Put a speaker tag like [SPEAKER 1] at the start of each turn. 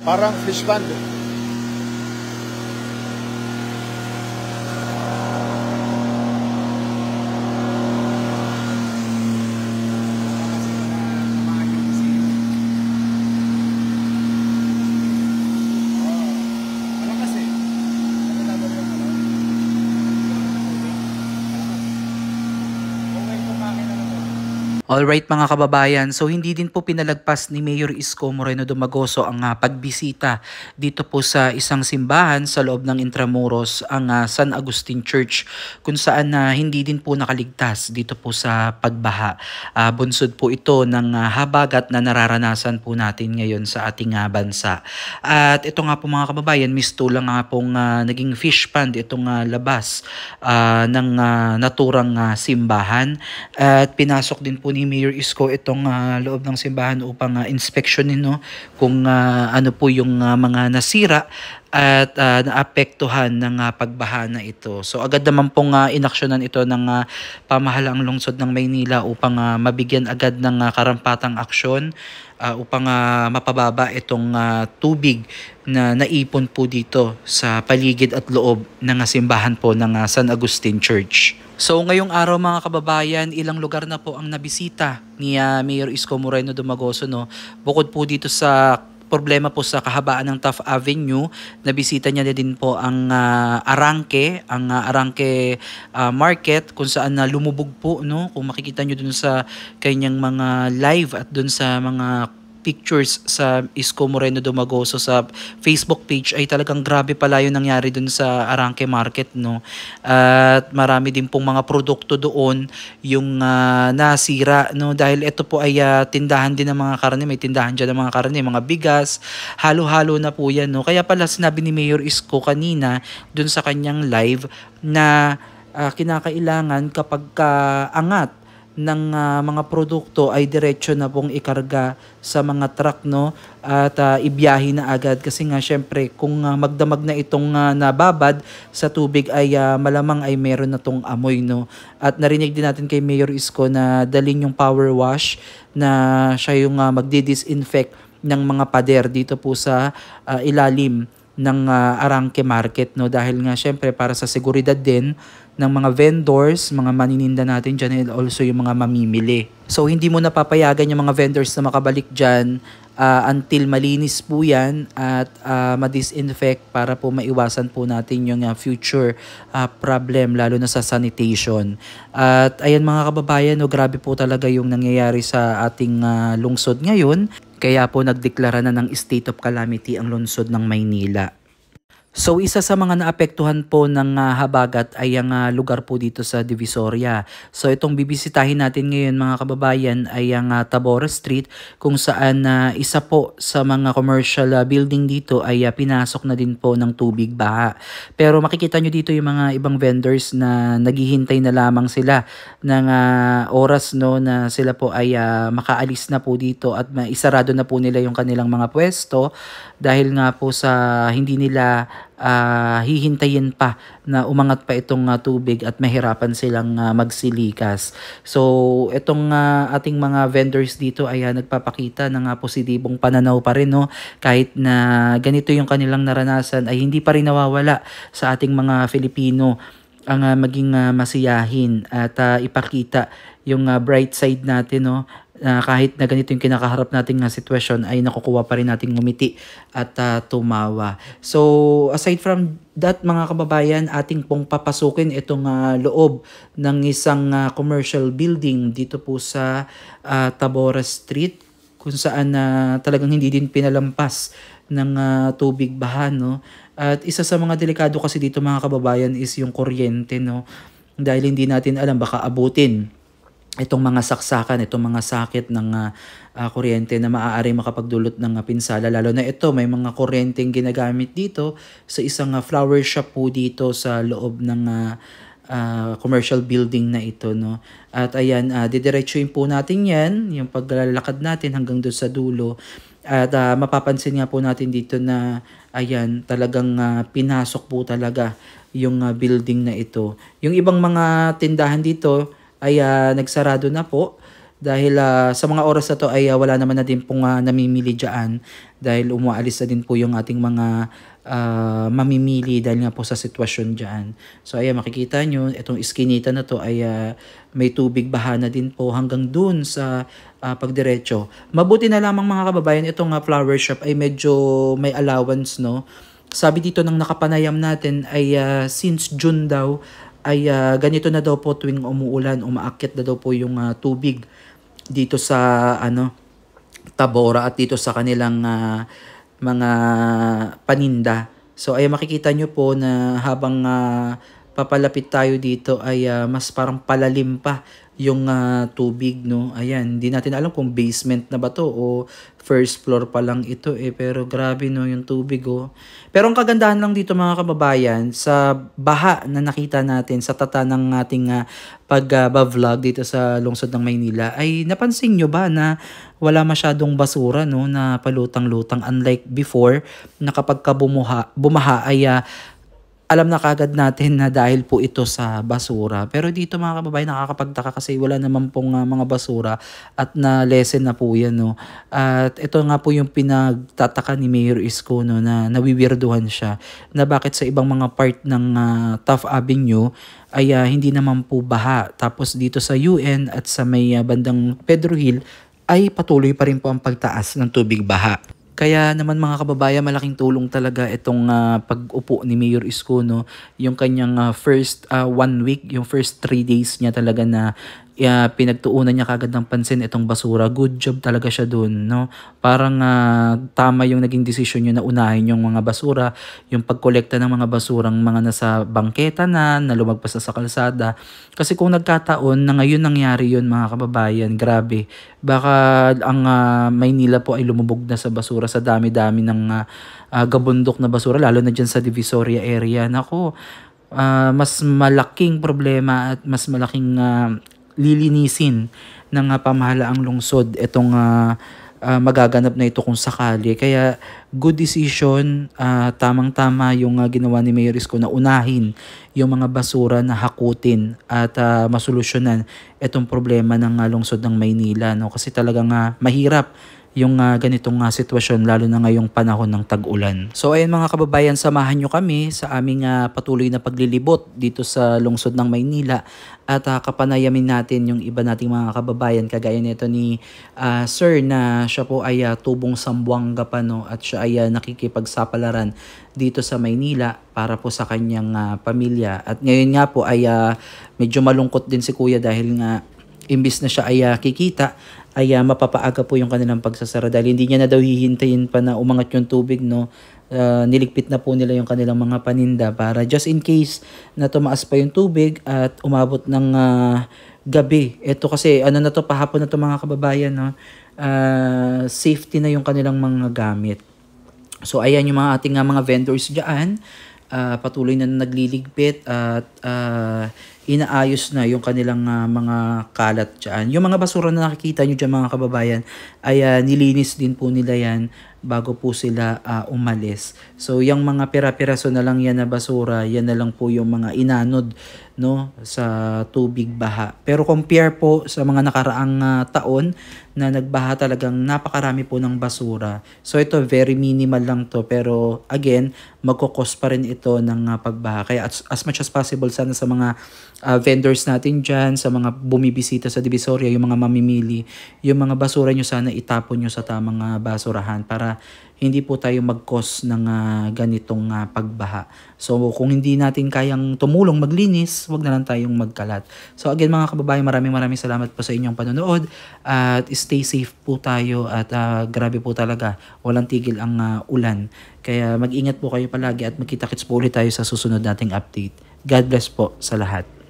[SPEAKER 1] Parang fish pond.
[SPEAKER 2] Alright mga kababayan, so hindi din po pinalagpas ni Mayor Isko Moreno Dumagoso ang pagbisita dito po sa isang simbahan sa loob ng Intramuros, ang San Agustin Church, kung saan hindi din po nakaligtas dito po sa pagbaha. Bunsod po ito ng habagat na nararanasan po natin ngayon sa ating bansa. At ito nga po mga kababayan, mistulang nga pong naging fish pond itong labas ng naturang simbahan, at pinasok din po ni Mayor Isko itong loob ng simbahan upang inspeksyonin kung ano po yung mga nasira at naapektuhan ng pagbaha na ito. So agad naman pong inaksyonan ito ng pamahalaang lungsod ng Maynila upang mabigyan agad ng karampatang aksyon upang mapababa itong tubig na naipon po dito sa paligid at loob ng simbahan po ng San Agustin Church. So ngayong araw mga kababayan, ilang lugar na po ang nabisita ni Mayor Isko Moreno Dumagoso. Bukod po dito sa problema po sa kahabaan ng Taft Avenue, nabisita niya na din po ang Arangke Market, kung saan lumubog po, kung makikita nyo dun sa kanyang mga live at dun sa mga pictures sa Isko Moreno Dumagoso sa Facebook page, ay talagang grabe pala yung nangyari dun sa Arangke Market, at marami din pong mga produkto doon yung nasira, dahil ito po ay tindahan din ng mga karne, may tindahan dyan ng mga karne, mga bigas, halo-halo na po yan, kaya pala sinabi ni Mayor Isko kanina dun sa kanyang live na kinakailangan kapag angat ng mga produkto ay diretso na pong ikarga sa mga truck, at ibiyahe na agad, kasi nga syempre kung magdamag na itong nababad sa tubig ay malamang ay meron na tong amoy, At narinig din natin kay Mayor Isko na dalhin yung power wash na siya yung magdi-disinfect ng mga pader dito po sa ilalim ng Arangke Market, dahil nga syempre para sa seguridad din ng mga vendors, mga manininda natin dyan, and also yung mga mamimili. So hindi mo napapayagan yung mga vendors na makabalik dyan until malinis po yan at ma-disinfect, para po maiwasan po natin yung future problem, lalo na sa sanitation. At ayan mga kababayan, grabe po talaga yung nangyayari sa ating lungsod ngayon. Kaya po nagdeklara na ng state of calamity ang lungsod ng Maynila. So isa sa mga naapektuhan po ng habagat ay ang lugar po dito sa Divisoria. So itong bibisitahin natin ngayon mga kababayan ay ang Tabora Street, kung saan isa po sa mga commercial building dito ay pinasok na din po ng tubig baha. Pero makikita nyo dito yung mga ibang vendors na naghihintay na lamang sila ng oras, na sila po ay makaalis na po dito at isarado na po nila yung kanilang mga pwesto, dahil nga po sa hindi nila hihintayin pa na umangat pa itong tubig at mahirapan silang magsilikas. So itong ating mga vendors dito ay nagpapakita ng positibong pananaw pa rin, kahit na ganito yung kanilang naranasan, ay hindi pa rin nawawala sa ating mga Filipino ang maging masiyahin at ipakita yung bright side natin, kahit na ganito yung kinakaharap nating sitwasyon, ay nakukuha pa rin nating ngumiti at tumawa. So aside from that mga kababayan, ating pong papasukin itong loob ng isang commercial building dito po sa Tabora Street, kung saan talagang hindi din pinalampas ng tubig baha, At isa sa mga delikado kasi dito mga kababayan is yung kuryente, dahil hindi natin alam, baka abutin itong mga saksakan, itong mga sakit ng kuryente na maaari makapagdulot ng pinsala. Lalo na ito, may mga kuryenteng ginagamit dito sa isang flower shop po dito sa loob ng commercial building na ito, At ayan, didiretsuin po natin yan, yung paglalakad natin hanggang doon sa dulo. At mapapansin nga po natin dito na ayan, talagang pinasok po talaga yung building na ito. Yung ibang mga tindahan dito ay nagsarado na po, dahil sa mga oras na to ay wala naman na din pong namimili dyan dahil umaalis na din po yung ating mga mamimili dahil nga po sa sitwasyon dyan. So ayan, makikita nyo, itong iskinita na to ay may tubig baha na din po hanggang dun sa pagdiretso. Mabuti na lamang mga kababayan, itong flower shop ay medyo may allowance, no? Sabi dito ng nakapanayam natin ay since June daw ay ganito na daw po tuwing umuulan, umaakyat na daw po yung tubig dito sa Tabora at dito sa kanilang mga paninda. So ay makikita nyo po na habang papalapit tayo dito ay mas parang palalim pa yung tubig, no. Ayan, hindi natin alam kung basement na ba to o first floor pa lang ito pero grabe, no, yung tubig, oh. Pero ang kagandahan lang dito mga kababayan, sa baha na nakita natin sa tata ng ating pag-vlog dito sa lungsod ng Maynila, ay napansin nyo ba na wala masyadong basura, no, na palutang-lutang, unlike before na kapag bumaha ay alam na kagad natin na dahil po ito sa basura. Pero dito mga kababayan, nakakapagtaka kasi wala naman pong mga basura at na-lessen na po yan, no. At ito nga po yung pinagtataka ni Mayor Isko, no, na nawiwirduhan siya na bakit sa ibang mga part ng Taft Avenue ay hindi naman po baha. Tapos dito sa UN at sa may bandang Pedro Hill ay patuloy pa rin po ang pagtaas ng tubig baha. Kaya naman mga kababayan, malaking tulong talaga itong pag-upo ni Mayor Isko, no? Yung kanyang first 1 week, yung first 3 days niya talaga na pinagtuunan niya kagad ng pansin itong basura. Good job talaga siya dun, no? Parang tama yung naging desisyon niya na unahin yung mga basura, yung pagkolekta ng mga basurang mga nasa bangketa na lumagpas na sa kalsada. Kasi kung nagkataon na ngayon nangyari yun mga kababayan, grabe. Baka ang Maynila po ay lumubog na sa basura sa dami-dami ng gabundok na basura, lalo na dyan sa Divisoria area. Nako, mas malaking problema at mas malaking lilinisin ng pamahalaang lungsod itong magaganap na ito kung sakali. Kaya good decision, tamang-tama yung ginawa ni Mayor Isko na unahin yung mga basura na hakutin at masolusyonan itong problema ng lungsod ng Maynila, no? Kasi talagang mahirap yung ganitong sitwasyon lalo na ngayong panahon ng tag-ulan. So ayun mga kababayan, samahan nyo kami sa aming patuloy na paglilibot dito sa lungsod ng Maynila at kapanayamin natin yung iba nating mga kababayan kagaya nito ni Sir na siya po ay tubong Sambuanga pa, no, at siya ay nakikipagsapalaran dito sa Maynila para po sa kanyang pamilya. At ngayon nga po ay medyo malungkot din si Kuya dahil nga imbis na siya ay kikita ay mapapaaga po yung kanilang pagsasara dahil hindi niya na daw hihintayin pa na umangat yung tubig, no. Niligpit na po nila yung kanilang mga paninda para just in case na tumaas pa yung tubig at umabot ng gabi. Ito kasi na to, pahapon na to mga kababayan, no. Safety na yung kanilang mga gamit. So ayan yung mga ating mga vendors diyan. Patuloy na nagliligpit at inaayos na yung kanilang mga kalat dyan. Yung mga basura na nakikita nyo dyan mga kababayan ay nilinis din po nila yan bago po sila umalis. So yung mga pira-piraso na lang yan na basura, yan na lang po yung mga inanod, no, sa tubig baha. Pero compare po sa mga nakaraang taon na nagbaha, talagang napakarami po ng basura. So ito very minimal lang to, pero again magkokos pa rin ito ng pagbaha. Kaya as much as possible sana sa mga vendors natin dyan, sa mga bumibisita sa Divisoria, yung mga mamimili, yung mga basura nyo sana itapon nyo sa tamang basurahan para hindi po tayo mag-cause ng ganitong pagbaha. So kung hindi natin kayang tumulong maglinis, wag na lang tayong magkalat. So again mga kababayan, maraming salamat po sa inyong panonood at stay safe po tayo at grabe po talaga, walang tigil ang ulan. Kaya mag-ingat po kayo palagi at magkita-kits po ulit tayo sa susunod nating update. God bless po sa lahat.